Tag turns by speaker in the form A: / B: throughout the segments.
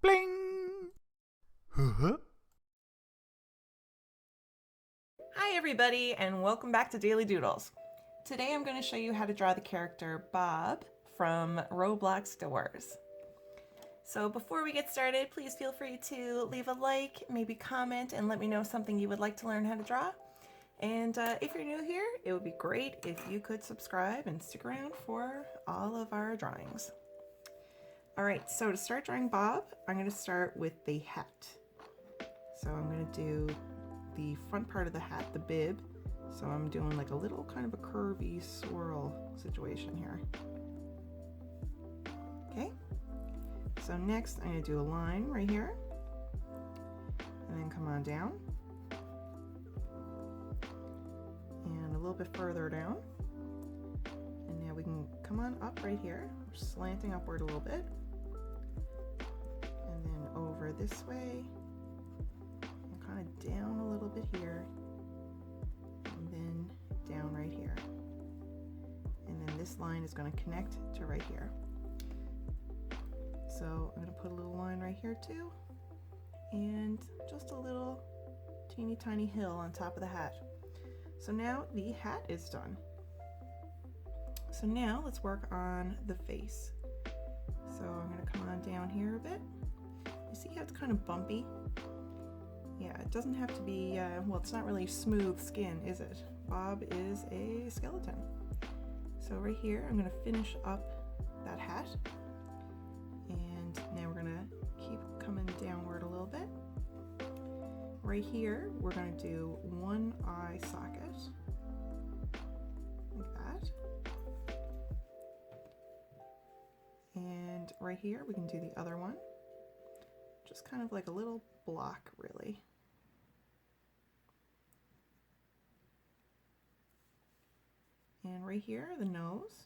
A: Bling! Huh?
B: Hi everybody and welcome back to Daily Doodles. Today I'm going to show you how to draw the character Bob from Roblox Doors. So before we get started, please feel free to leave a like, maybe comment, and let me know something you would like to learn how to draw. And if you're new here, it would be great if you could subscribe and stick around for all of our drawings. Alright, so to start drawing Bob, I'm going to start with the hat. So I'm going to do the front part of the hat, the bib. So I'm doing like a little kind of a curvy swirl situation here. Okay, so next I'm going to do a line right here and then come on down and a little bit further down, and now we can come on up right here. We're slanting upward a little bit and then over this way, kind of down a little bit here, and then down right here, and then this line is going to connect to right here. So I'm going to put a little line right here too, and just a little teeny tiny hill on top of the hat. So now the hat is done. So now let's work on the face. So I'm going to come on down here a bit. You see how it's kind of bumpy? Yeah, it doesn't have to be, well, it's not really smooth skin, is it? Bob is a skeleton. So right here, I'm going to finish up that hat. And now we're going to keep coming downward a little bit. Right here, we're going to do one eye socket, like that. And right here, we can do the other one. Just kind of like a little block, really. And right here, the nose.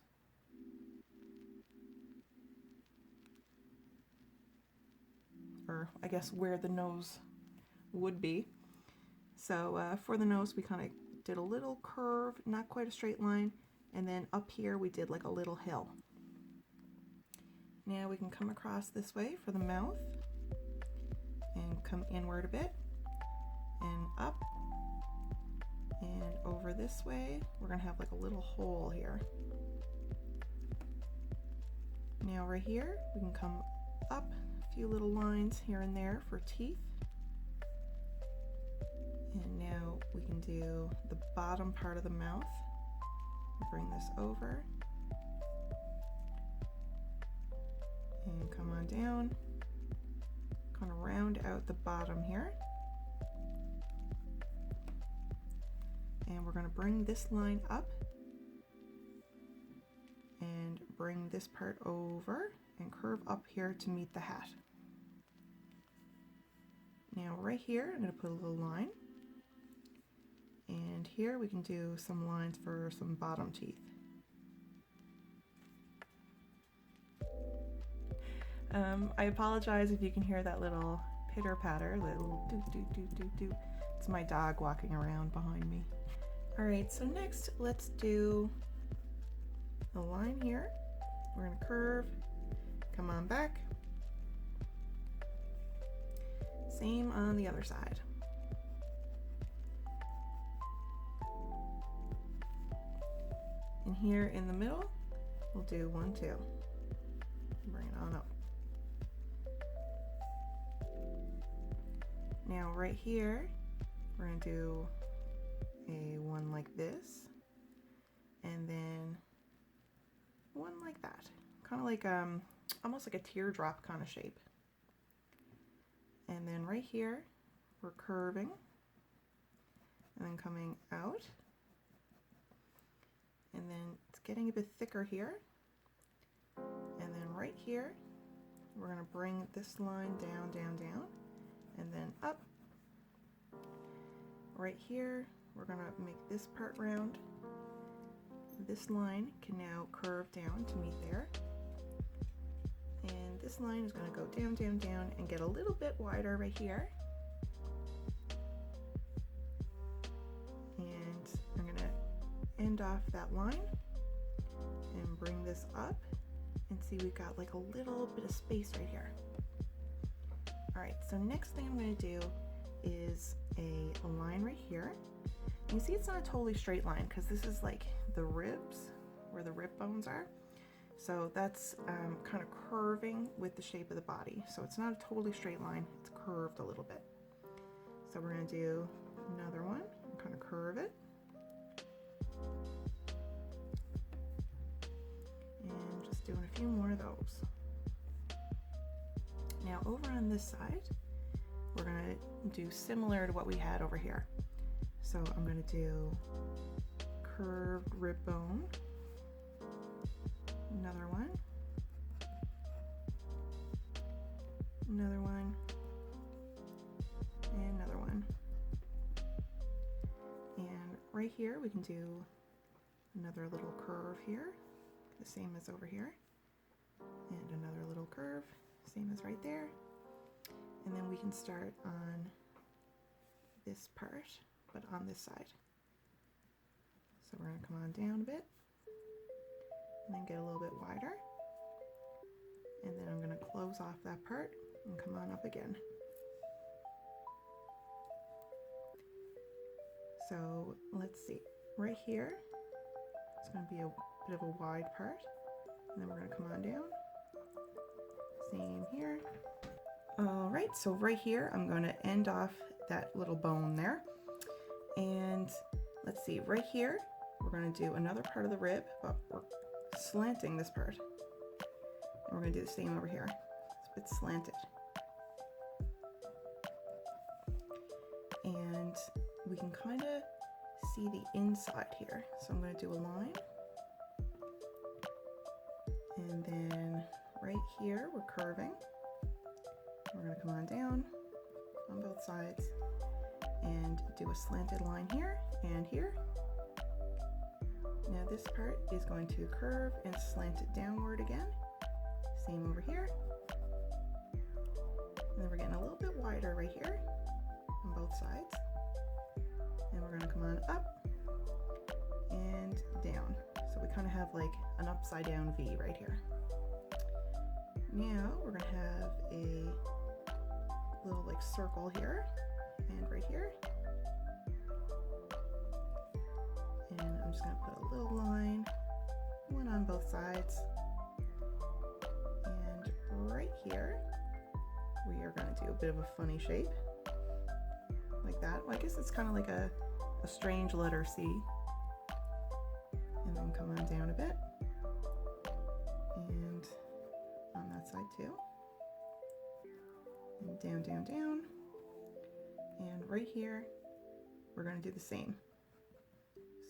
B: Or I guess where the nose would be. So for the nose, we kind of did a little curve, not quite a straight line, and then up here we did like a little hill. Now we can come across this way for the mouth and come inward a bit and up and over this way. We're gonna have like a little hole here. Now right here we can come up a few little lines here and there for teeth, and now we can do the bottom part of the mouth. Bring this over and come on down, kind of round out the bottom here. And we're going to bring this line up and bring this part over and curve up here to meet the hat. Now right here, I'm going to put a little line. And here we can do some lines for some bottom teeth. I apologize if you can hear that little pitter patter, little doo doo doo doo doo. It's my dog walking around behind me. Alright, so next let's do a line here. We're going to curve, come on back. Same on the other side. And here in the middle, we'll do 1, 2. Bring it on up. Now right here, we're going to do a one like this, and then one like that. Kind of like almost like a teardrop kind of shape. And then right here, we're curving and then coming out. And then it's getting a bit thicker here. And then right here, we're going to bring this line down, down, down, and then up. Right here, we're going to make this part round. This line can now curve down to meet there. And this line is going to go down, down, down, and get a little bit wider right here. And I'm going to end off that line and bring this up, and see we've got like a little bit of space right here. Alright, so next thing I'm going to do is a line right here. You see it's not a totally straight line because this is like the ribs, where the rib bones are. So that's kind of curving with the shape of the body. So it's not a totally straight line, it's curved a little bit. So we're going to do another one and kind of curve it. And just doing a few more of those. Now over on this side, we're going to do similar to what we had over here. So I'm going to do curved rib bone, another one, another one, and another one. And right here we can do another little curve here, the same as over here, and another little curve, same as right there. And then we can start on this part, but on this side. So we're going to come on down a bit, and then get a little bit wider. And then I'm going to close off that part and come on up again. So let's see, right here, it's going to be a bit of a wide part, and then we're going to come on down. Same here. All right, so right here, I'm going to end off that little bone there. And let's see, right here, we're going to do another part of the rib, but we're slanting this part. And we're going to do the same over here. It's a bit slanted. And we can kind of see the inside here. So I'm going to do a line. And then right here, we're curving. We're going to come on down on both sides and do a slanted line here and here. Now this part is going to curve and slant it downward again. Same over here. And then we're getting a little bit wider right here on both sides. And we're going to come on up and down. So we kind of have like an upside down V right here. Now we're going to have a little like circle here and right here. And I'm just going to put a little line, one on both sides. And right here, we are going to do a bit of a funny shape, like that. Well, I guess it's kind of like a strange letter C. And then come on down a bit. And on that side too. And down, down, down. And right here, we're going to do the same.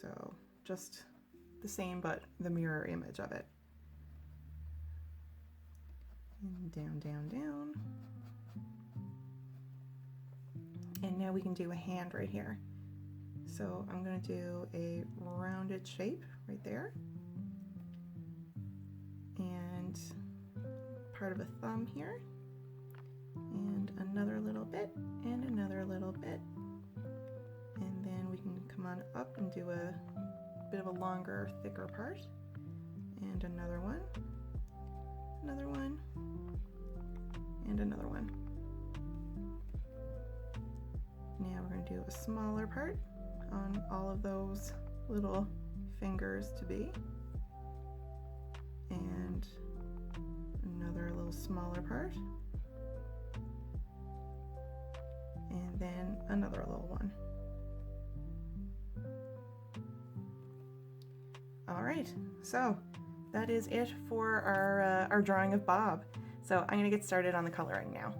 B: So just the same, but the mirror image of it. And down, down, down. And now we can do a hand right here. So I'm going to do a rounded shape right there. And part of a thumb here. And another little bit, and another little bit. And then we can come on up and do a bit of a longer, thicker part. And another one, and another one. Now we're going to do a smaller part on all of those little fingers to be. And another little smaller part. And then another little one. All right, so that is it for our drawing of Bob. So I'm gonna get started on the coloring now.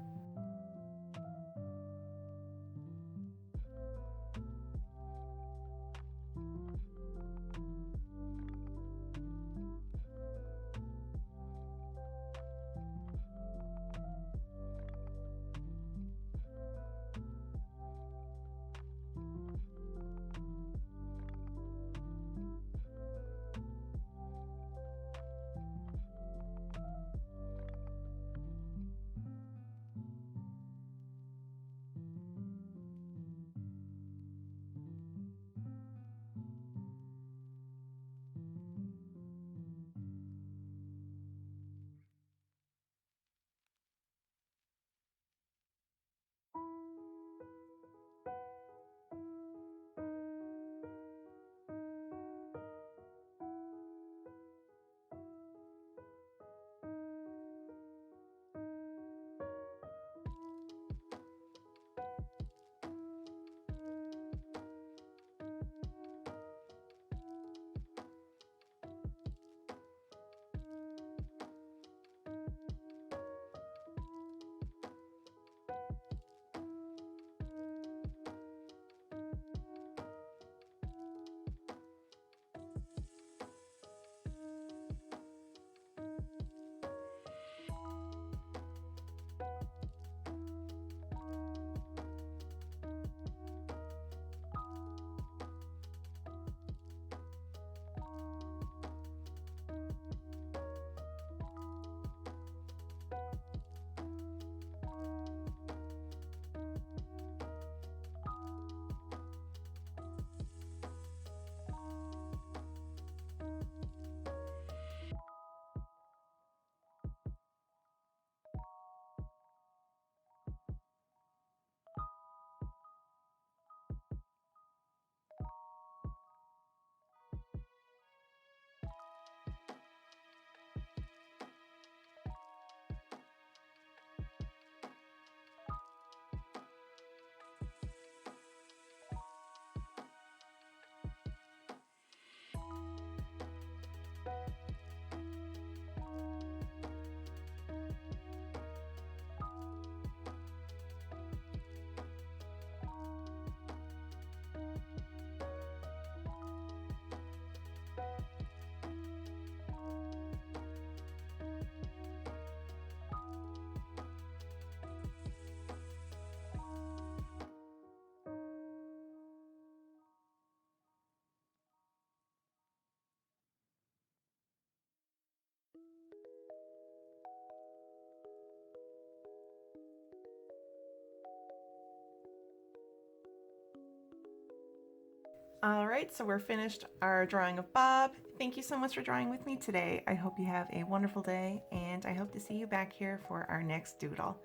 B: All right, so we're finished our drawing of Bob. Thank you so much for drawing with me today. I hope you have a wonderful day, and I hope to see you back here for our next doodle.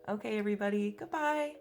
B: Okay, everybody, goodbye.